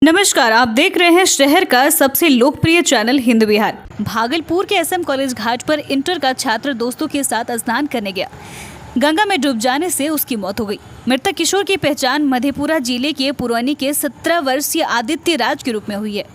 नमस्कार, आप देख रहे हैं शहर का सबसे लोकप्रिय चैनल हिंद विहार। भागलपुर के एसएम कॉलेज घाट पर इंटर का छात्र दोस्तों के साथ स्नान करने गया। गंगा में डूब जाने से उसकी मौत हो गई। मृतक किशोर की पहचान मधेपुरा जिले के पुरैनी के 17 वर्षीय आदित्य राज के रूप में हुई है।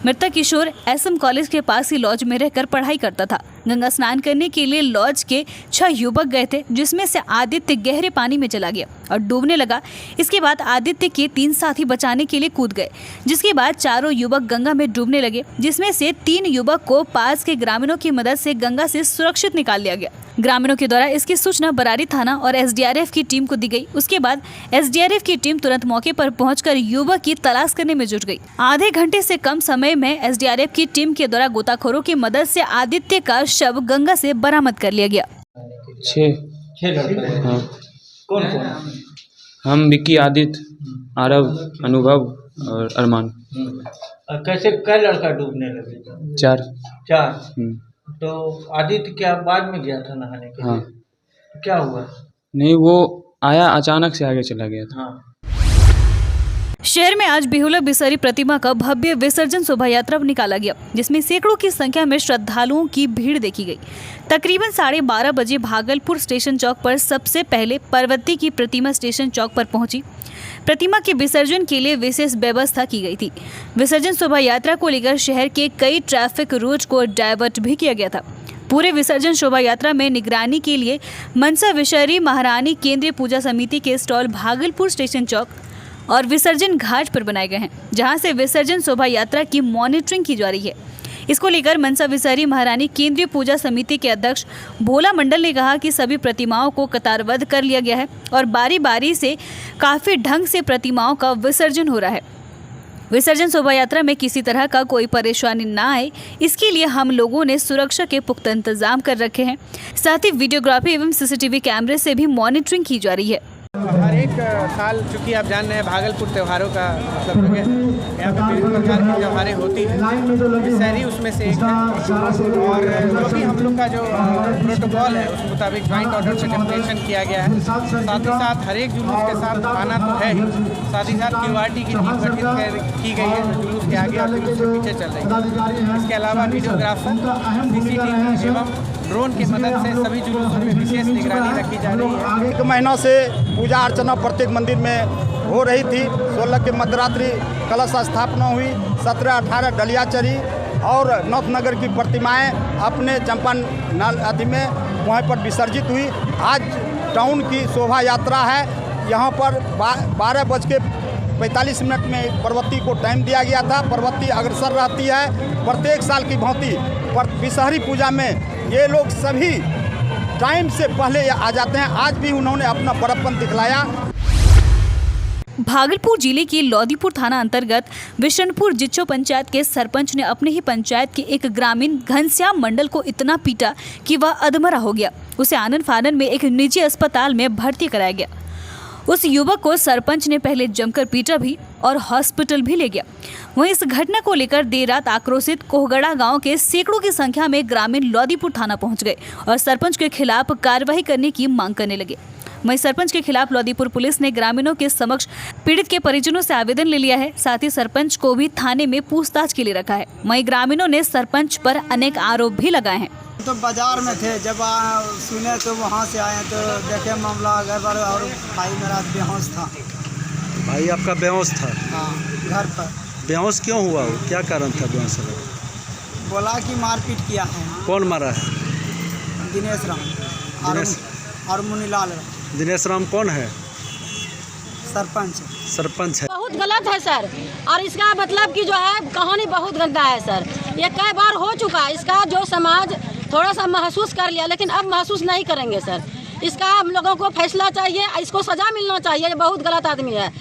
मृतक किशोर एसएम कॉलेज के पास ही लॉज में रहकर पढ़ाई करता था। गंगा स्नान करने के लिए लॉज के 6 युवक गए थे, जिसमें से आदित्य गहरे पानी में चला गया और डूबने लगा। इसके बाद आदित्य के 3 साथी बचाने के लिए कूद गए, जिसके बाद चारों युवक गंगा में डूबने लगे, जिसमें से 3 युवक को पास के ग्रामीणों की मदद से गंगा से सुरक्षित निकाल लिया गया। ग्रामीणों के द्वारा इसकी सूचना बरारी थाना और एसडीआरएफ की टीम को दी गई। उसके बाद एसडीआरएफ की टीम तुरंत मौके पर पहुंचकर युवक की तलाश करने में जुट गई। आधे घंटे से कम समय में एसडीआरएफ की टीम के द्वारा गोताखोरों की मदद से आदित्य का शव गंगा से बरामद कर लिया गया। 6 लड़के। हाँ, कौन कौन? हम विक्की, आदित्य, आरव, अनुभव और अरमान। और कैसे कै लड़का डूबने लगे? 4। 4। तो आदित्य क्या बाद में गया था नहाने के लिए? हाँ। तो क्या हुआ? नहीं, वो आया अचानक से आगे चला गया था। हाँ। शहर में आज बिहुला बिसरी प्रतिमा का भव्य विसर्जन शोभा यात्रा निकाला गया, जिसमें सैकड़ों की संख्या में श्रद्धालुओं की भीड़ देखी गई। तकरीबन 12:30 बजे भागलपुर स्टेशन चौक पर सबसे पहले पार्वती की प्रतिमा स्टेशन चौक पर पहुंची। प्रतिमा के विसर्जन के लिए विशेष व्यवस्था की गई थी। विसर्जन शोभा यात्रा को लेकर शहर के कई ट्रैफिक रूट को डायवर्ट भी किया गया था। पूरे विसर्जन शोभा यात्रा में निगरानी के लिए मनसा विषहरी महारानी केंद्रीय पूजा समिति के स्टॉल भागलपुर स्टेशन चौक और विसर्जन घाट पर बनाए गए हैं, जहां से विसर्जन शोभा यात्रा की मॉनिटरिंग की जा रही है। इसको लेकर मनसा विषहरी महारानी केंद्रीय पूजा समिति के अध्यक्ष भोला मंडल ने कहा कि सभी प्रतिमाओं को कतारबद्ध कर लिया गया है और बारी बारी से काफी ढंग से प्रतिमाओं का विसर्जन हो रहा है। विसर्जन शोभा यात्रा में किसी तरह का कोई परेशानी ना आए, इसके लिए हम लोगों ने सुरक्षा के पुख्ता इंतजाम कर रखे हैं। साथ ही वीडियोग्राफी एवं सीसीटीवी कैमरे से भी मॉनिटरिंग की जा रही है। हर एक साल चूँकि आप जान रहे हैं भागलपुर त्योहारों का मतलब है, यहाँ पे विभिन्न प्रकार की त्योहारें होती हैं। विषहरी उसमें से एक है और क्योंकि हम लोग का जो प्रोटोकॉल है उस मुताबिक ज्वाइंट ऑर्डर से डेफिनेशन किया गया है। साथ ही साथ हर एक जुलूस के साथ खाना तो है ही, साथ ही साथ क्यूआरटी की टीम गठित की गई है जो जुलूस के आगे और जुलूस के पीछे चल रही है। इसके अलावा वीडियोग्राफर, सीसीटीवी एवं ड्रोन की मदद से सभी जुलूसों में विशेष निगरानी रखी जा रही है। 1 महीना से पूजा अर्चना प्रत्येक मंदिर में हो रही थी। 16 के मध्यरात्रि कलश स्थापना हुई, 17-18 डलिया चढ़ी और नौतनगर की प्रतिमाएं अपने चंपान नदी में वहाँ पर विसर्जित हुई। आज टाउन की शोभा यात्रा है। यहाँ पर 12:45 में पार्वती को टाइम दिया गया था। पार्वती अग्रसर रहती है प्रत्येक साल की भांति। पर विषहरी पूजा में ये लोग सभी टाइम से पहले आ जाते हैं। आज भी उन्होंने अपना बड़प्पन दिखलाया। भागलपुर जिले के लोदीपुर थाना अंतर्गत विशनपुर जिच्चो पंचायत के सरपंच ने अपने ही पंचायत के एक ग्रामीण घनश्याम मंडल को इतना पीटा कि वह अधमरा हो गया। उसे आनन फानन में एक निजी अस्पताल में भर्ती कराया गया। उस युवक को सरपंच ने पहले जमकर पीटा भी और हॉस्पिटल भी ले गया। वहीं इस घटना को लेकर देर रात आक्रोशित कोहगड़ा गांव के सैकड़ों की संख्या में ग्रामीण लोदीपुर थाना पहुंच गए और सरपंच के खिलाफ कार्रवाई करने की मांग करने लगे। वहीं सरपंच के खिलाफ लोदीपुर पुलिस ने ग्रामीणों के समक्ष पीड़ित के परिजनों से आवेदन ले लिया है। साथ ही सरपंच को भी थाने में पूछताछ के लिए रखा है। वहीं ग्रामीणों ने सरपंच पर अनेक आरोप भी लगाए हैं। तो बाजार में थे, जब सुने तो वहाँ से आए तो देखे मामला गड़बड़ और भाई मेरा बेहोश था। भाई आपका बेहोश था? हाँ, घर पर। बेहोश क्यों हुआ हो? क्या कारण था बेहोश का? बोला कि मारपीट किया है। कौन मारा है? दिनेश राम और मुनीलाल। दिनेश राम कौन है? सरपंच है। बहुत गलत है सर, और इसका मतलब कि जो है कहानी बहुत गंदा है सर। ये कई बार हो चुका है। इसका जो समाज थोड़ा सा महसूस कर लिया, लेकिन अब महसूस नहीं करेंगे सर। इसका हम लोगों को फैसला चाहिए, इसको सजा मिलना चाहिए। ये बहुत गलत आदमी है।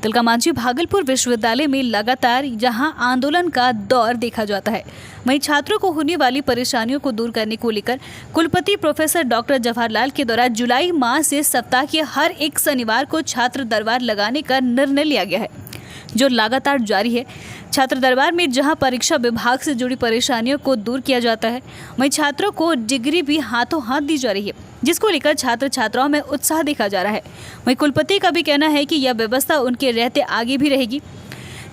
तिलका मांझी भागलपुर विश्वविद्यालय में लगातार जहां आंदोलन का दौर देखा जाता है, वहीं छात्रों को होने वाली परेशानियों को दूर करने को लेकर कुलपति प्रोफेसर डॉक्टर जवाहरलाल के द्वारा जुलाई माह से सप्ताह के हर एक शनिवार को छात्र दरबार लगाने का निर्णय लिया गया है, जो लगातार जारी है। छात्र दरबार में जहां परीक्षा विभाग से जुड़ी परेशानियों को दूर किया जाता है, वहीं छात्रों को डिग्री भी हाथों हाथ दी जा रही है, जिसको लेकर छात्र छात्राओं में उत्साह देखा जा रहा है। वहीं कुलपति का भी कहना है कि यह व्यवस्था उनके रहते आगे भी रहेगी,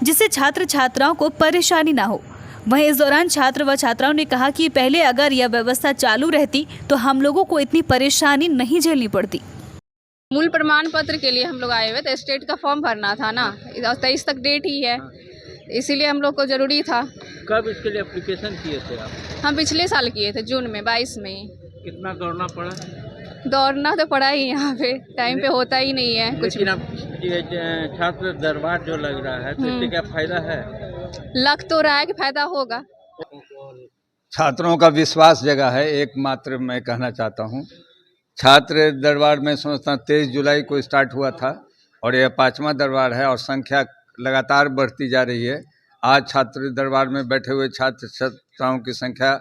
जिससे छात्र छात्राओं को परेशानी ना हो। वहीं इस दौरान छात्र व छात्राओं ने कहा कि पहले अगर यह व्यवस्था चालू रहती तो हम लोगों को इतनी परेशानी नहीं झेलनी पड़ती। मूल प्रमाण पत्र के लिए हम लोग आए हुए थे, स्टेट का फॉर्म भरना था ना, 23 तक डेट ही है, इसीलिए हम लोग को ज़रूरी था। कब इसके लिए एप्लीकेशन किए थे आप? हम पिछले साल किए थे, जून में, 22 में। कितना दौड़ना पड़ा? दौड़ना तो पड़ा ही, यहाँ पे टाइम पे होता ही नहीं है कुछ। लेकिन अब ये छात्र दरबार जो लग रहा है तो इससे क्या फायदा है? लग तो रहा है कि फायदा होगा। छात्रों का विश्वास जगह है, एकमात्र मैं कहना चाहता हूँ। छात्र दरबार में समझता 23 जुलाई को स्टार्ट हुआ था और यह 5वां दरबार है और संख्या लगातार बढ़ती जा रही है। आज छात्र दरबार में बैठे हुए छात्र छात्राओं की संख्या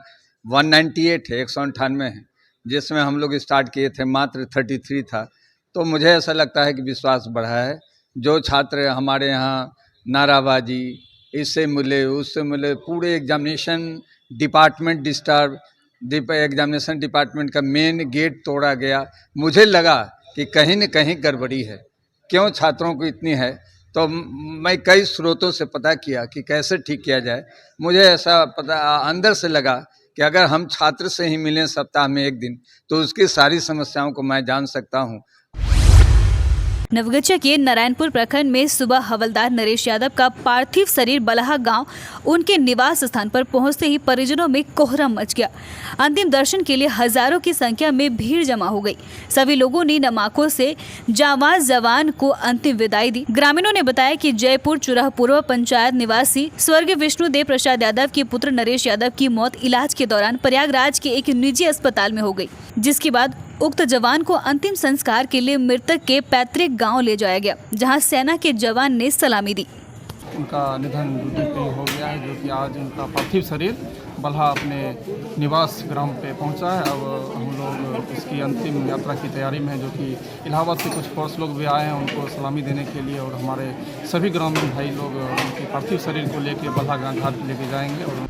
198 है, 198 है, जिसमें हम लोग स्टार्ट किए थे मात्र 33 था। तो मुझे ऐसा लगता है कि विश्वास बढ़ा है। जो छात्र हमारे यहाँ नाराबाजी, इससे मिले उससे मिले, पूरे examination department disturb, examination department का मेन गेट तोड़ा गया। मुझे लगा कि कहीं न कहीं गड़बड़ी है। क्यों छात्रों को इतनी है, तो मैं कई स्रोतों से पता किया कि कैसे ठीक किया जाए। मुझे ऐसा पता अंदर से लगा कि अगर हम छात्र से ही मिलें सप्ताह में एक दिन तो उसकी सारी समस्याओं को मैं जान सकता हूँ। नवगछिया के नारायणपुर प्रखंड में सुबह हवलदार नरेश यादव का पार्थिव शरीर बलहा गांव उनके निवास स्थान पर पहुंचते ही परिजनों में कोहराम मच गया। अंतिम दर्शन के लिए हजारों की संख्या में भीड़ जमा हो गई। सभी लोगों ने नमाकों से जावाज जवान को अंतिम विदाई दी। ग्रामीणों ने बताया कि जयपुर चुराह पूर्व पंचायत निवासी स्वर्गीय विष्णुदेव प्रसाद यादव के पुत्र नरेश यादव की मौत इलाज के दौरान प्रयागराज के एक निजी अस्पताल में हो गई, जिसके बाद उक्त जवान को अंतिम संस्कार के लिए मृतक के पैतृक गांव ले जाया गया, जहां सेना के जवान ने सलामी दी। उनका निधन हो गया है, जो कि आज उनका पार्थिव शरीर बलहा अपने निवास ग्राम पे पहुंचा है। अब हम लोग इसकी अंतिम यात्रा की तैयारी में है, जो कि इलाहाबाद से कुछ फोर्स लोग भी आए हैं उनको सलामी देने के लिए, और हमारे सभी ग्रामीण भाई लोग उनके पार्थिव शरीर को लेकर बलहा घाट लेके जाएंगे। और